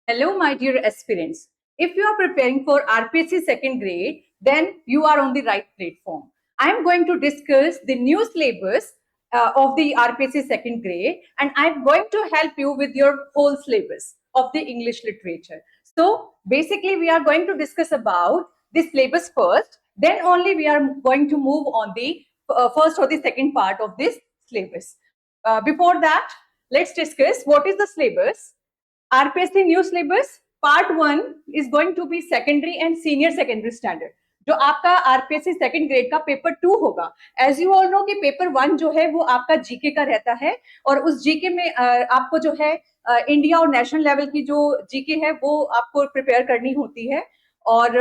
Hello, my dear aspirants. If you are preparing for RPSC second grade, then you are on the right platform. I am going to discuss the new syllabus of the RPSC second grade, and I am going to help you with your whole syllabus of the English literature. So, basically, we are going to discuss about the syllabus first, then only we are going to move on the first or the second part of this syllabus. Before that, let's discuss what is the syllabus. RPSC new syllabus part 1 is going to be secondary and senior secondary standard. जो आपका RPSC second grade का paper 2 होगा, as you all know कि paper 1 जो है वो आपका GK का रहता है, और उस जीके में आपको जो है इंडिया और नेशनल लेवल की जो जीके है वो आपको प्रिपेयर करनी होती है। और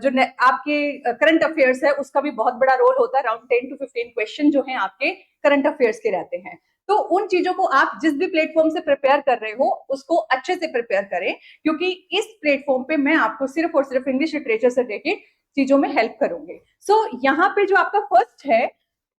जो आपके करंट अफेयर्स है उसका भी बहुत बड़ा रोल होता है। अराउंड 10 to 15 क्वेश्चन जो है आपके करंट अफेयर्स के रहते हैं। तो उन चीजों को आप जिस भी प्लेटफॉर्म से प्रिपेयर कर रहे हो उसको अच्छे से प्रिपेयर करें, क्योंकि इस प्लेटफॉर्म पे मैं आपको सिर्फ और सिर्फ इंग्लिश लिटरेचर से रिलेटेड चीजों में हेल्प करूंगी। सो यहाँ पे जो आपका फर्स्ट है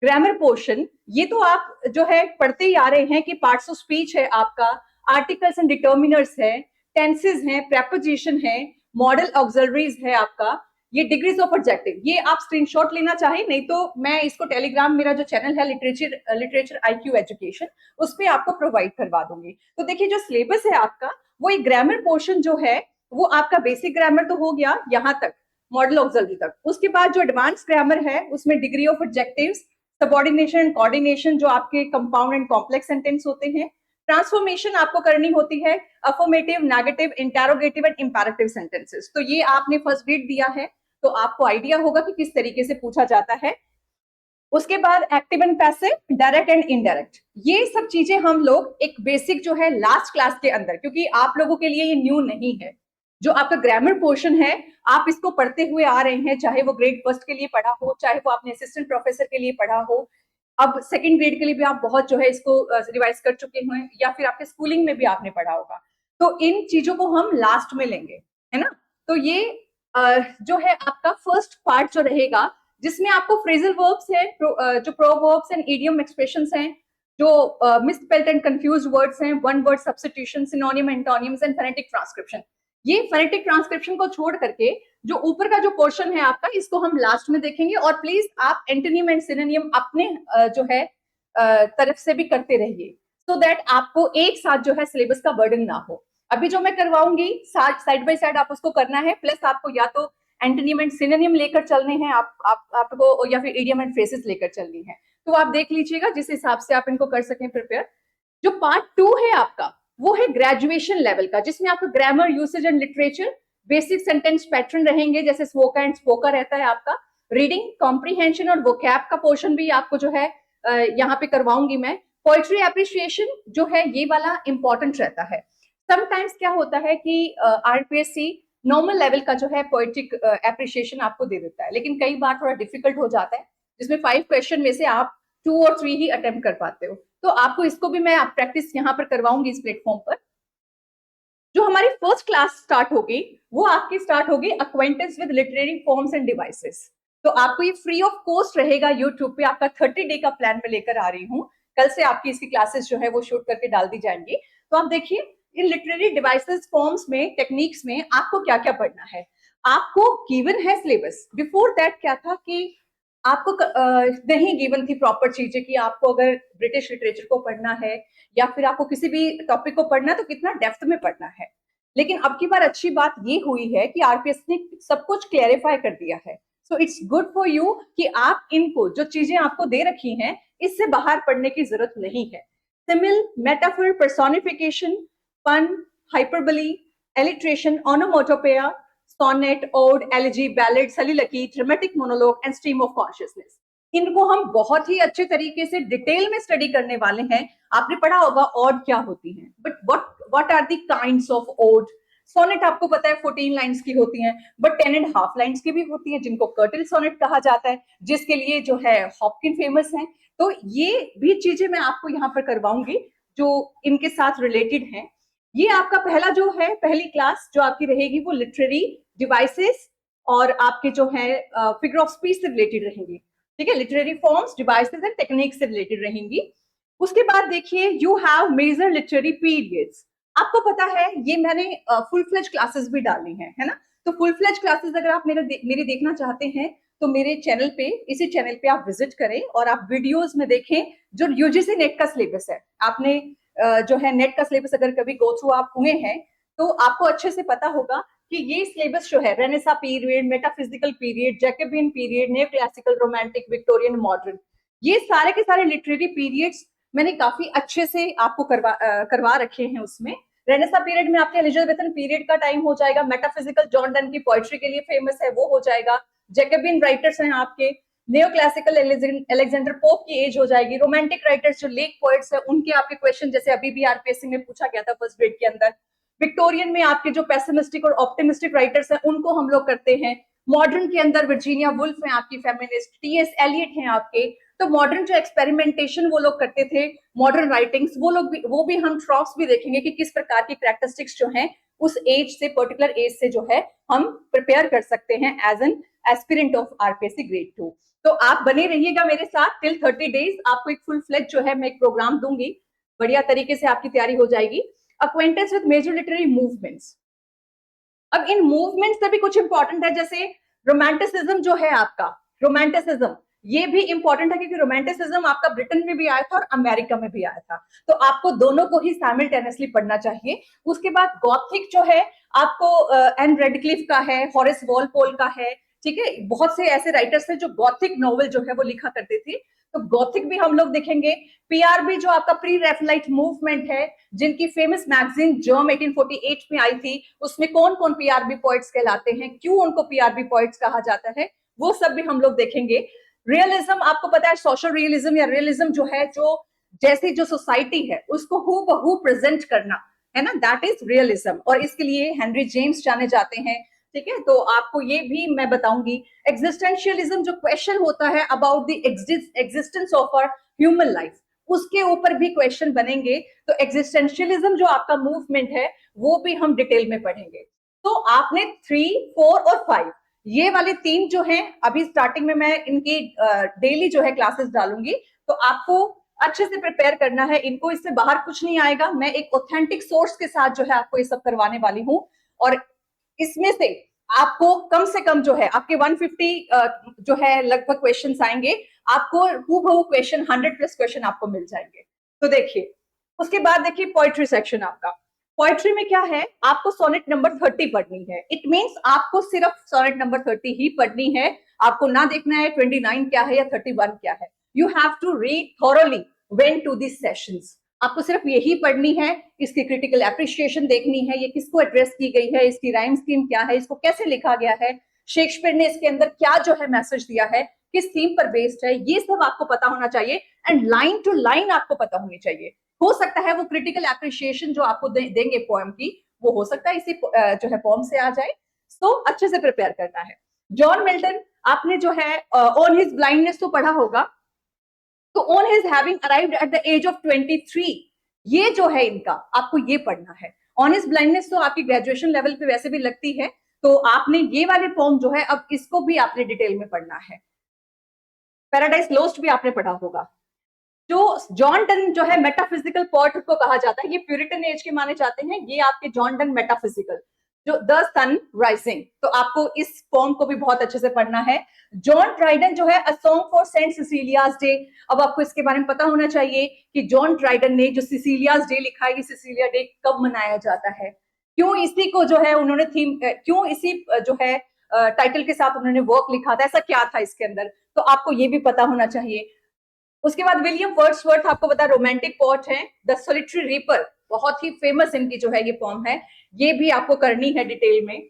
ग्रामर पोर्शन, ये तो आप जो है पढ़ते ही आ रहे हैं कि पार्ट्स ऑफ स्पीच है आपका, आर्टिकल्स एंड डिटर्मिनर्स है, टेंसेस है, प्रेपोजिशन है, मॉडल ऑक्सिलरीज है आपका, ये डिग्रीज ऑफ ऑब्जेक्टिव। ये आप स्क्रीनशॉट लेना चाहे, नहीं तो मैं इसको टेलीग्राम, मेरा जो चैनल है लिटरेचर IQ एजुकेशन, उस पर आपको प्रोवाइड करवा दूंगी। तो देखिए जो सिलेबस है आपका, वो एक ग्रामर पोर्शन जो है वो आपका बेसिक ग्रामर तो हो गया यहाँ तक, मॉडल ऑक्सिलरी तक। उसके बाद जो एडवांस ग्रामर है उसमें degree of objectives, subordination and coordination, जो आपके कंपाउंड एंड कॉम्प्लेक्स सेंटेंस होते हैं, ट्रांसफॉर्मेशन आपको करनी होती है, affirmative, negative, interrogative and imperative sentences. तो ये आपने फर्स्ट ग्रेड दिया है तो आपको आइडिया होगा कि किस तरीके से पूछा जाता है। उसके बाद active and passive, direct and indirect, ये सब चीजें हम लोग एक बेसिक जो है लास्ट क्लास के अंदर, क्योंकि आप लोगों के लिए ये न्यू नहीं है। जो आपका ग्रामर पोर्शन है आप इसको पढ़ते हुए आ रहे हैं, चाहे वो ग्रेड फर्स्ट के लिए पढ़ा हो, चाहे वो आपने असिस्टेंट प्रोफेसर के लिए पढ़ा हो, अब सेकंड ग्रेड के लिए भी आप बहुत जो है इसको रिवाइज कर चुके हैं, या फिर आपके स्कूलिंग में भी आपने पढ़ा होगा। तो इन चीजों को हम लास्ट में लेंगे, है ना। तो ये जो है आपका फर्स्ट पार्ट जो रहेगा, जिसमें आपको फ्रेजल वर्ब्स है, जो प्रोवर्ब्स एंड इडियम एक्सप्रेशंस हैं, जो मिसस्पेल्ड एंड कंफ्यूज्ड वर्ड्स हैं, one word substitution, synonym, antonyms and phonetic transcription. ये फोनेटिक ट्रांसक्रिप्शन को छोड़ करके जो ऊपर का जो पोर्शन है आपका, इसको हम लास्ट में देखेंगे। और प्लीज आप एंटोनिम एंड सिनोनिम अपने जो है तरफ से भी करते रहिए, सो दैट आपको एक साथ जो है सिलेबस का बर्डन ना हो। अभी जो मैं करवाऊंगी साइड बाय साइड आप उसको करना है, प्लस आपको या तो एंटोनिम एंड सिनोनिम लेकर चलने हैं आपको, या फिर इडियम एंड फ्रेजेस लेकर चलनी है। तो आप देख लीजिएगा जिस हिसाब से आप इनको कर सकें प्रिपेयर। जो पार्ट 2 है आपका, वो है ग्रेजुएशन लेवल का, जिसमें आपका grammar, usage and literature, basic sentence pattern रहेंगे, जैसे स्पोका एंड स्पोका रहता है आपका, रीडिंग कॉम्प्रीहेंशन और वोकैब का पोर्शन भी आपको जो है यहाँ पे करवाऊंगी मैं। पोइट्री एप्रिसिएशन जो है ये वाला इंपॉर्टेंट रहता है। समटाइम्स क्या होता है कि आरपीएससी नॉर्मल लेवल का जो है पोएटिक एप्रिसिएशन आपको दे देता है, लेकिन कई बार थोड़ा डिफिकल्ट हो जाता है, जिसमें 5 क्वेश्चन में से आप 2 और 3 ही अटेम्प्ट कर पाते हो। तो आपको इसको भी मैं प्रैक्टिस यहाँ पर करवाऊंगी इस प्लेटफॉर्म पर। जो हमारी फर्स्ट क्लास स्टार्ट होगी वो आपकी स्टार्ट होगी acquaintance with literary forms end devices. तो आपको ये फ्री ऑफ कॉस्ट रहेगा यूट्यूब पे, आपका 30 डे का प्लान में लेकर आ रही हूँ। कल से आपकी इसकी क्लासेस जो है वो शूट करके डाल दी जाएंगी। तो आप देखिए इन लिटरेरी डिवाइसेस, फॉर्म्स में, टेक्निक्स में आपको क्या क्या पढ़ना है। आपको गिवन है सिलेबस, बिफोर दैट क्या था कि आपको नहीं गिवन थी प्रॉपर चीजें कि आपको अगर ब्रिटिश लिटरेचर को पढ़ना है या फिर आपको किसी भी टॉपिक को पढ़ना है तो कितना डेप्थ में पढ़ना है। लेकिन अब की बार अच्छी बात ये हुई है कि आरपीएस ने सब कुछ क्लैरिफाई कर दिया है। So it's good for you कि आप इनको जो चीजें आपको दे रखी हैं इससे बाहर पढ़ने की जरूरत नहीं है। Simile, metaphor, personification, pun, hyperbole, alliteration, onomatopoeia, sonnet, ode, elegy, ballad, soliloquy, dramatic monologue and stream of consciousness, इनको हम बहुत ही अच्छे तरीके से डिटेल में स्टडी करने वाले हैं। आपने पढ़ा होगा ओड क्या होती है, but what are the kinds of ode. Sonnet आपको पता है 14 लाइंस की होती हैं, बट 10.5 लाइंस की भी होती है, जिनको कर्टल सोनेट कहा जाता है, जिसके लिए जो है हॉपकिन फेमस है। तो ये भी चीजें मैं आपको यहाँ पर करवाऊंगी जो इनके साथ रिलेटेड हैं। ये आपका पहला जो है, पहली क्लास जो आपकी रहेगी वो लिटरेरी डिवाइसेस और आपके जो है फिगर ऑफ स्पीच से रिलेटेड रहेंगी। ठीक है, literary forms, devices and techniques से रिलेटेड रहेंगी। उसके बाद देखिए you have major literary periods. आपको पता है ये मैंने फुल फ्लेज क्लासेस भी डाली हैं, है ना। तो फुल फ्लेज क्लासेस अगर आप मेरी देखना चाहते हैं तो मेरे चैनल पे, इसी चैनल पे आप विजिट करें और आप वीडियोस में देखें जो यूजीसी नेट का सिलेबस है। आपने जो है नेट का सिलेबस अगर कभी गो थ्रू आप हुए हैं तो आपको अच्छे से पता होगा कि ये सिलेबस जो है Renaissance period, metaphysical period, Jacobian period, new classical, romantic, Victorian, modern, ये सारे के सारे लिटरेरी पीरियड्स मैंने काफी अच्छे से आपको करवा रखे हैं। उसमें रेनेसा पीरियड में आपके एलिजाबेथन पीरियड का टाइम हो जाएगा, मेटाफिजिकल जॉन डन की पोएट्री के लिए फेमस है वो हो जाएगा, जैकबियन राइटर्स हैं आपके, नियो क्लासिकल अलेक्जेंडर पोप की एज हो जाएगी, रोमांटिक राइटर्स जो लेक पोएट्स है उनके आपके क्वेश्चन जैसे अभी भी आरपीएससी में पूछा गया था फर्स्ट ग्रेड के अंदर, विक्टोरियन में आपके जो पेसिमिस्टिक और ऑप्टिमिस्टिक राइटर्स हैं उनको हम लोग करते हैं, मॉडर्न के अंदर वर्जीनिया वुल्फ हैं आपकी फेमिनिस्ट, टीएस एलियट हैं आपके। तो मॉडर्न जो एक्सपेरिमेंटेशन वो लोग करते थे, मॉडर्न राइटिंग्स वो भी हम ट्रॉप्स भी देखेंगे कि किस प्रकार की कैरेक्टरिस्टिक्स जो हैं उस एज से, पर्टिकुलर एज से जो है हम प्रिपेयर कर सकते हैं as an aspirant of RPSC grade 2। तो आप बने रहिएगा मेरे साथ टिल 30 डेज, आपको एक फुल फ्लेज जो है मैं एक प्रोग्राम दूंगी, बढ़िया तरीके से आपकी तैयारी हो जाएगी। Acquaintance with major literary movements, अब इन मूवमेंट्स से भी कुछ इंपॉर्टेंट है, जैसे रोमांटिसिज्म जो है आपका, रोमांटिसिज्म ये भी इंपॉर्टेंट है क्योंकि रोमांटिसिज्म आपका ब्रिटेन में भी आया था और अमेरिका में भी आया था, तो आपको दोनों को ही साइमल्टेनियसली पढ़ना चाहिए। उसके बाद गॉथिक जो है आपको एन रेडक्लिफ का है, हॉरेस वॉलपोल का है, ठीक है, बहुत से ऐसे राइटर्स हैं जो गॉथिक नॉवल जो है वो लिखा करते थे, तो गॉथिक भी हम लोग देखेंगे। पीआरबी जो आपका प्री रेफलाइट मूवमेंट है, जिनकी फेमस मैगजीन जर्म 1848 में आई थी, उसमें कौन कौन पीआरबी पॉइंट्स कहलाते हैं, क्यों उनको पीआरबी पॉइंट्स कहा जाता है, वो सब भी हम लोग देखेंगे। रियलिज्म आपको पता है, सोशल रियलिज्म या रियलिज्म जो है जो जैसी जो सोसाइटी है उसको हूबहू प्रेजेंट करना, है ना, दैट इज रियलिज्म, और इसके लिए हेनरी जेम्स जाने जाते हैं, ठीक है। तो आपको ये भी मैं बताऊंगी। एग्जिस्टेंशियलिज्म जो क्वेश्चन होता है about the existence of our human life, उसके ऊपर भी क्वेश्चन बनेंगे। तो एग्जिस्टेंशियलिज्म जो आपका मूवमेंट है वो भी हम डिटेल में पढ़ेंगे। तो आपने 3, 4 और 5 ये वाले 3 जो हैं, अभी स्टार्टिंग में मैं इनकी डेली जो है क्लासेस डालूंगी, तो आपको अच्छे से प्रिपेयर करना है इनको, इससे बाहर कुछ नहीं आएगा। मैं एक ऑथेंटिक सोर्स के साथ जो है आपको ये सब करवाने वाली हूँ, और इसमें से आपको कम से कम जो है आपके 150 जो है लगभग क्वेश्चंस आएंगे, आपको हूबहू क्वेश्चन 100+ क्वेश्चन आपको मिल जाएंगे। तो देखिए, उसके बाद देखिए पोइट्री सेक्शन आपका, पोइट्री में क्या है, आपको सोनेट नंबर 30 पढ़नी है। इट मींस आपको सिर्फ सोनेट नंबर 30 ही पढ़नी है, आपको ना देखना है 29 क्या है या 31 क्या है। You have to read thoroughly when to this sessions, आपको सिर्फ यही पढ़नी है, इसकी क्रिटिकल एप्रिशिएशन देखनी है, ये किसको एड्रेस की गई है, इसकी राइम स्कीम क्या है, इसको कैसे लिखा गया है, शेक्सपियर ने इसके अंदर क्या जो है मैसेज दिया है, किस थीम पर बेस्ड है, ये सब आपको पता होना चाहिए। एंड लाइन टू लाइन आपको पता होनी चाहिए। हो सकता है वो क्रिटिकल एप्रिशिएशन जो आपको देंगे पोएम की, वो हो सकता है इसी जो है पोएम से आ जाए। तो अच्छे से प्रिपेयर करना है। जॉन मिल्टन, आपने जो है ऑन हिज ब्लाइंडनेस तो पढ़ा होगा, तो on his having arrived at the age of 23, ये जो है इनका आपको ये पढ़ना है। ऑन हिज ब्लाइंडनेस तो आपकी ग्रेजुएशन लेवल पे वैसे भी लगती है, तो आपने ये वाले फॉर्म जो है अब इसको भी आपने डिटेल में पढ़ना है। पैराडाइज लोस्ट भी आपने पढ़ा होगा। जो जॉन डन जो है मेटाफिजिकल पोएट को कहा जाता है, ये प्यूरिटन एज के माने जाते हैं, ये आपके जॉन डन मेटाफिजिकल, जो द सन राइजिंग, तो आपको इस फॉर्म को भी बहुत अच्छे से पढ़ना है। जॉन ड्राइडन जो है a song for Saint Cecilia's day, अब आपको इसके बारे में पता होना चाहिए कि जॉन ड्राइडन ने जो सिसिलियाज डे लिखा है, ये सिसिलिया डे कब मनाया जाता है, क्यों इसी को जो है उन्होंने थीम, क्यों इसी जो है टाइटल के साथ उन्होंने वर्क लिखा था, ऐसा क्या था इसके अंदर, तो आपको ये भी पता होना चाहिए। उसके बाद विलियम वर्ड्सवर्थ, आपको पता है रोमांटिक पोएट है, द सॉलिटरी रीपर, बहुत ही फेमस इनकी जो है ये पोएम है, ये भी आपको करनी है डिटेल में।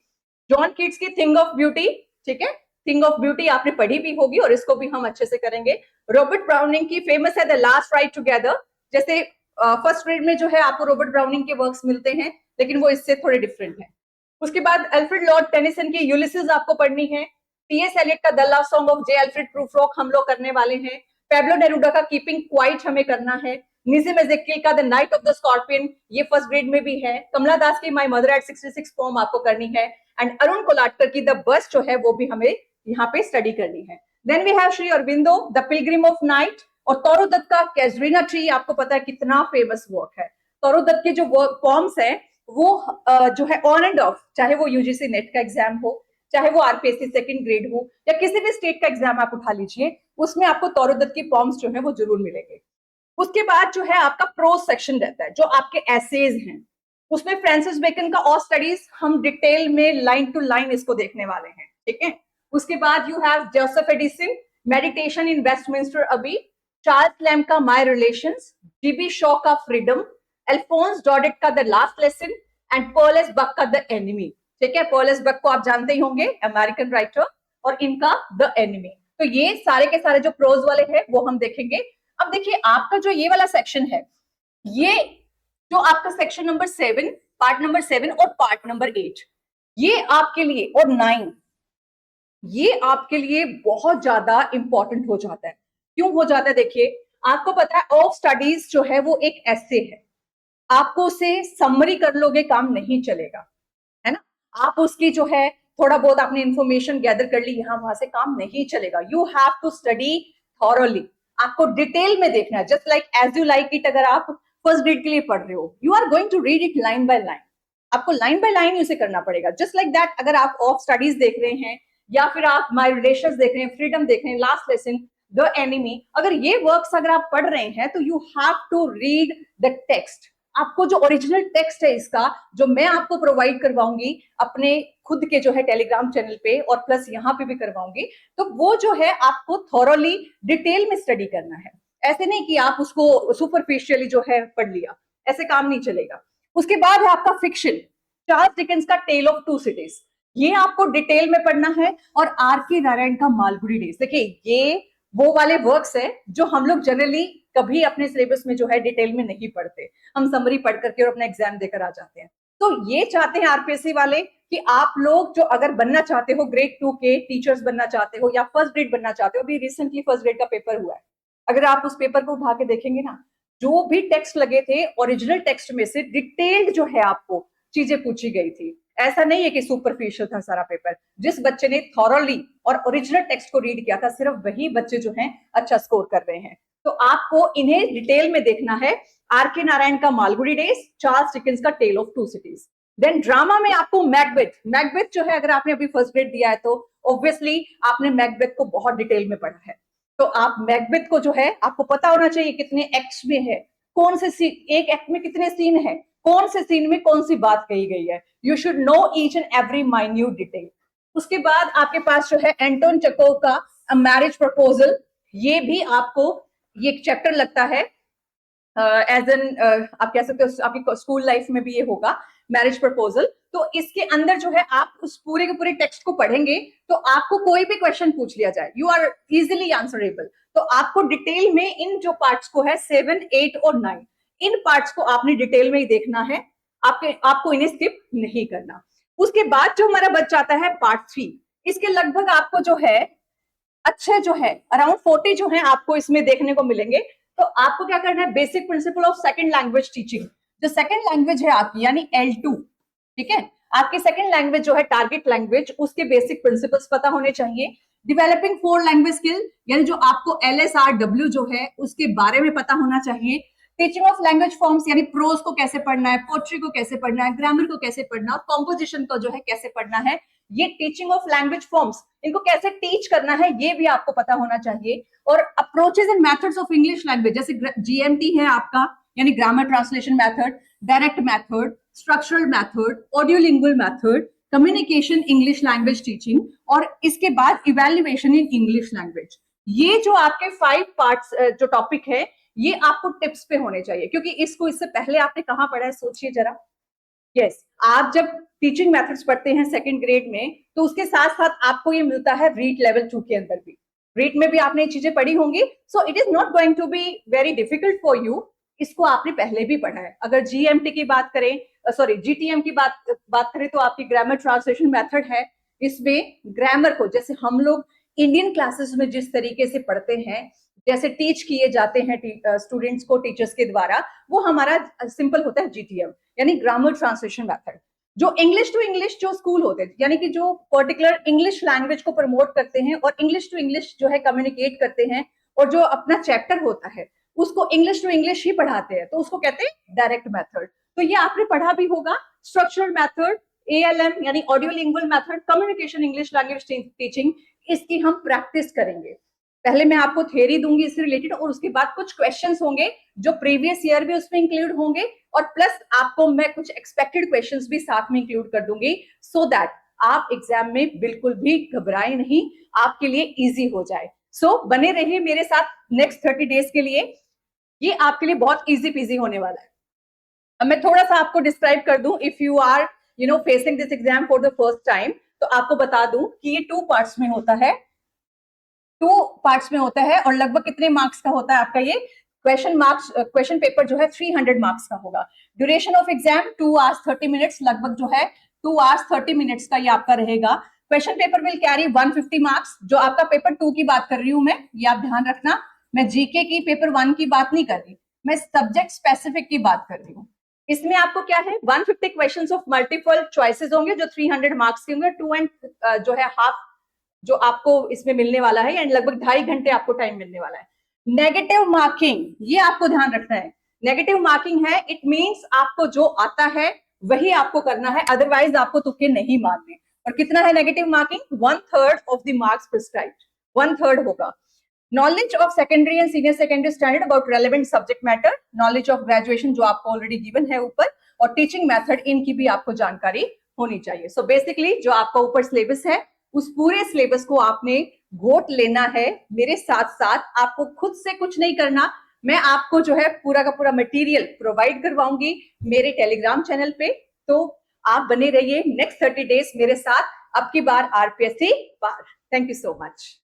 John Keats key thing of beauty, ठीक है, थिंग ऑफ ब्यूटी आपने पढ़ी भी होगी और इसको भी हम अच्छे से करेंगे। रॉबर्ट ब्राउनिंग की फेमस है द लास्ट राइड टुगेदर, जैसे फर्स्ट ग्रेड में जो है आपको रॉबर्ट ब्राउनिंग के वर्क्स मिलते हैं, लेकिन वो इससे थोड़े डिफरेंट है। उसके बाद अल्फ्रेड लॉर्ड टेनिसन की यूलिसिस आपको पढ़नी है। टीएस एलियट का the love song of J Alfred Prufrock हम लोग करने वाले हैं। पेब्लो नेरुडा का कीपिंग क्वाइट हमें करना है। निजिम एजेकियल का the night of the scorpion, ये फर्स्ट ग्रेड में भी है। कमला दास की माय मदर एट 66 फॉर्म आपको करनी है। एंड अरुण कोलाटकर की द बस जो है वो भी हमें यहाँ पे स्टडी करनी है। Then we have Shri Aurobindo the pilgrim of night, और तौरो दत्त का कैजरीना ट्री, आपको पता है कितना फेमस वर्क है। तोरोदत्त के जो फॉर्म्स है वो जो है ऑन एंड ऑफ, चाहे वो यूजीसी नेट का एग्जाम हो, चाहे वो आरपीएससी सेकंड ग्रेड हो, या किसी भी स्टेट का एग्जाम आप उठा लीजिए, उसमें आपको तोरोदत्त की फॉर्म्स जो है वो जरूर मिलेंगे। उसके बाद जो है आपका प्रोज सेक्शन रहता है, जो आपके एसेज हैं, उसमें फ्रांसिस बेकन का और स्टडीज हम डिटेल में लाइन टू लाइन इसको देखने वाले हैं, ठीक है। उसके बाद you have Joseph Addison meditation in Westminster Abbey, Charles Lamb का माय रिलेशंस, जीबी शॉ का फ्रीडम, अल्फोंस डॉडेट का the last lesson, and Paul S Buck का द एनिमी, ठीक है। पॉल एस बक को आप जानते ही होंगे, अमेरिकन राइटर, और इनका द एनिमी। तो ये सारे के सारे जो प्रोज वाले हैं वो हम देखेंगे। अब देखिए आपका जो ये वाला सेक्शन है, ये जो आपका सेक्शन नंबर 7, पार्ट नंबर 7 और पार्ट नंबर 8, ये आपके लिए, और 9, ये आपके लिए बहुत ज्यादा इंपॉर्टेंट हो जाता है। क्यों हो जाता है? देखिए आपको पता है ऑफ स्टडीज जो है वो एक ऐसे है, आपको उसे समरी कर लोगे काम नहीं चलेगा, है ना। आप उसकी जो है थोड़ा बहुत आपने इंफॉर्मेशन गैदर कर ली, यहां वहां से काम नहीं चलेगा। You have to study thoroughly, आपको डिटेल में देखना है। Just like as you like it, अगर आप फर्स्ट ग्रेड के लिए पढ़ रहे हो, you are going to read it line by line, आपको लाइन बाय लाइन उसे करना पड़ेगा। जस्ट लाइक दैट, अगर आप ऑफ स्टडीज देख रहे हैं, या फिर आप माय रिलेशंस देख रहे हैं, फ्रीडम देख रहे हैं, लास्ट लेसन, द एनिमी, अगर ये वर्क्स अगर आप पढ़ रहे हैं, तो you have to read the text. आपको जो ओरिजिनल टेक्स्ट है इसका, जो मैं आपको प्रोवाइड करवाऊंगी अपने खुद के जो है टेलीग्राम चैनल पे, और प्लस यहाँ पे भी करवाऊंगी, तो वो जो है आपको थॉरोली डिटेल में स्टडी करना है। ऐसे नहीं कि आप उसको सुपरफिशियली जो है पढ़ लिया, ऐसे काम नहीं चलेगा। उसके बाद है आपका फिक्शन, चार्ल्स डिकेंस का टेल ऑफ टू सिटीज, ये आपको डिटेल में पढ़ना है। और आर के नारायण का मालगुडी डेज, देखिए ये वो वाले वर्क्स है जो हम लोग जनरली कभी अपने सिलेबस में जो है डिटेल में नहीं पढ़ते, हम समरी पढ़ करके और अपना एग्जाम देकर आ जाते हैं। तो ये चाहते हैं आरपीएससी वाले कि आप लोग जो अगर बनना चाहते हो, ग्रेड 2 के टीचर्स बनना चाहते हो, या फर्स्ट ग्रेड बनना चाहते हो, अभी रिसेंटली फर्स्ट ग्रेड का पेपर हुआ है, अगर आप उस पेपर को उठा के देखेंगे ना, जो भी टेक्स्ट लगे थे ओरिजिनल टेक्स्ट में से डिटेल्ड जो है आपको चीजें पूछी गई थी। ऐसा नहीं है कि सुपरफिशियल था सारा पेपर। जिस बच्चे ने थॉरोली और ओरिजिनल टेक्स्ट को रीड किया था, सिर्फ वही बच्चे जो हैं अच्छा स्कोर कर रहे हैं। तो आपको इन्हें डिटेल में देखना है। आर के नारायण का मालगुडी डेज, चार्ल्स डिकेंस का tale of two cities. Then drama में आपको मैकबेथ, मैकबेथ जो है अगर आपने अभी फर्स्ट ग्रेड दिया है तो ऑब्वियसली आपने मैकबेथ को बहुत डिटेल में पढ़ा है। तो आप मैकबेथ को जो है आपको पता होना चाहिए कितने एक्ट्स में है, कौन से एक एक्ट में कितने सीन है, कौन से सीन में कौन सी बात कही गई है। You should know each and every minute detail. उसके बाद आपके पास जो है एंटोन चेकोव का अ मैरिज प्रपोजल, ये भी आपको ये एक चैप्टर लगता है एज एन आप कह सकते हो आपकी स्कूल लाइफ में भी ये होगा, मैरिज प्रपोजल। तो इसके अंदर जो है आप उस पूरे के पूरे टेक्स्ट को पढ़ेंगे तो आपको कोई भी क्वेश्चन पूछ लिया जाए, यू आर इजिली आंसरेबल। तो आपको डिटेल में इन जो पार्ट्स को है 7, 8 और 9, इन पार्ट्स को आपने डिटेल में ही देखना है, आपको इन्हें स्किप नहीं करना। उसके बाद जो हमारा बच जाता है पार्ट 3, इसके लगभग आपको जो है अच्छे जो है अराउंड 40 जो है आपको इसमें देखने को मिलेंगे। तो आपको क्या करना है, basic principle of second language teaching, जो सेकंड लैंग्वेज है आपकी यानी L2, ठीक है, आपकी सेकंड लैंग्वेज जो है टारगेट लैंग्वेज, उसके बेसिक प्रिंसिपल्स पता होने चाहिए। डेवलपिंग 4 लैंग्वेज स्किल, यानी जो आपको LSRW जो है उसके बारे में पता होना चाहिए। टीचिंग ऑफ लैंग्वेज फॉर्म्स, यानी प्रोज को कैसे पढ़ना है, पोट्री को कैसे पढ़ना है, ग्रामर को कैसे पढ़ना है, और कॉम्पोजिशन को जो है कैसे पढ़ना है। ये टीचिंग ऑफ लैंग्वेज फॉर्म्स, इनको कैसे टीच करना है ये भी आपको पता होना चाहिए। और approaches and methods of English language, जैसे GMT है आपका यानी grammar translation method, direct method, structural method, audiolingual method, communication English language teaching, और इसके बाद इवैल्यूएशन इन इंग्लिश लैंग्वेज। ये जो आपके 5 पार्ट्स जो टॉपिक है, ये आपको टिप्स पे होने चाहिए, क्योंकि इसको इससे पहले आपने कहां पढ़ा है सोचिए जरा। यस, आप जब टीचिंग मेथड्स पढ़ते हैं सेकंड ग्रेड में, तो उसके साथ साथ आपको ये मिलता है रीट लेवल 2 के अंदर भी। रीट में भी आपने ये चीजें पढ़ी होंगी, so it is not going to be very difficult for you. इसको आपने पहले भी पढ़ा है। अगर GMT की बात करें, सॉरी GTM की बात करें, तो आपकी ग्रामर ट्रांसलेशन मेथड है। इसमें ग्रामर को जैसे हम लोग इंडियन क्लासेस में जिस तरीके से पढ़ते हैं, जैसे टीच किए जाते हैं स्टूडेंट्स को टीचर्स के द्वारा, वो हमारा सिंपल होता है GTM यानी ग्रामर ट्रांसलेशन मेथड। जो इंग्लिश टू इंग्लिश जो स्कूल होते हैं, यानी कि जो पर्टिकुलर इंग्लिश लैंग्वेज को प्रमोट करते हैं और इंग्लिश टू इंग्लिश जो है कम्युनिकेट करते हैं, और जो अपना चैप्टर होता है उसको इंग्लिश टू इंग्लिश ही पढ़ाते हैं, तो उसको कहते हैं डायरेक्ट मेथड। तो ये आपने पढ़ा भी होगा, स्ट्रक्चरल मेथड, ALM यानी audio lingual method, communication English language teaching, इसकी हम प्रैक्टिस करेंगे। पहले मैं आपको थ्योरी दूंगी इससे रिलेटेड, और उसके बाद कुछ क्वेश्चंस होंगे जो प्रीवियस ईयर भी उसमें इंक्लूड होंगे, और प्लस आपको मैं कुछ एक्सपेक्टेड क्वेश्चंस भी साथ में इंक्लूड कर दूंगी, सो दैट आप एग्जाम में बिल्कुल भी घबराए नहीं, आपके लिए इजी हो जाए। सो बने रहिए मेरे साथ नेक्स्ट 30 डेज के लिए, ये आपके लिए बहुत इजी पीजी होने वाला है। अब मैं थोड़ा सा आपको डिस्क्राइब कर दूं, if you are facing this exam for the first time, तो आपको बता दूं कि ये 2 पार्ट्स में होता है, 2 पार्ट्स में होता है, और लगभग कितने मार्क्स का होता है आपका ये क्वेश्चन पेपर जो है 300 मार्क्स का होगा। Duration of exam 2 hours 30 minutes, लगभग जो है 2 आवर्स 30 मिनट्स का ये आपका रहेगा। Question paper will carry 150 marks. जो आपका पेपर 2 की बात कर रही हूं मैं, ये आप ध्यान रखना, मैं जीके की पेपर 1 की बात नहीं कर रही, मैं सब्जेक्ट स्पेसिफिक की बात कर रही हूँ। इसमें आपको क्या है, 150 क्वेश्चंस ऑफ मल्टीपल चॉइसेस होंगे जो 300 मार्क्स के होंगे, 2 एंड जो है हाफ जो आपको इसमें मिलने वाला है, एंड लगभग 2.5 घंटे आपको टाइम मिलने वाला है। नेगेटिव मार्किंग, ये आपको ध्यान रखना है, नेगेटिव मार्किंग है, इट मींस आपको जो आता है वही आपको करना है, अदरवाइज आपको तुक्के नहीं मारने। और कितना है negative marking, 1/3 of the marks prescribed, 1/3 होगा। Knowledge of secondary and senior secondary standard about relevant subject matter, knowledge of graduation जो आपको ऑलरेडी गिवन है ऊपर, और टीचिंग मेथड, इनकी भी आपको जानकारी होनी चाहिए। सो बेसिकली जो आपका ऊपर सिलेबस है, उस पूरे सिलेबस को आपने घोट लेना है मेरे साथ साथ, आपको खुद से कुछ नहीं करना, मैं आपको जो है पूरा का पूरा मटेरियल प्रोवाइड करवाऊंगी मेरे टेलीग्राम चैनल पे। तो आप बने रहिए नेक्स्ट 30 डेज मेरे साथ, अब की बार आरपीएससी पार। Thank you so much.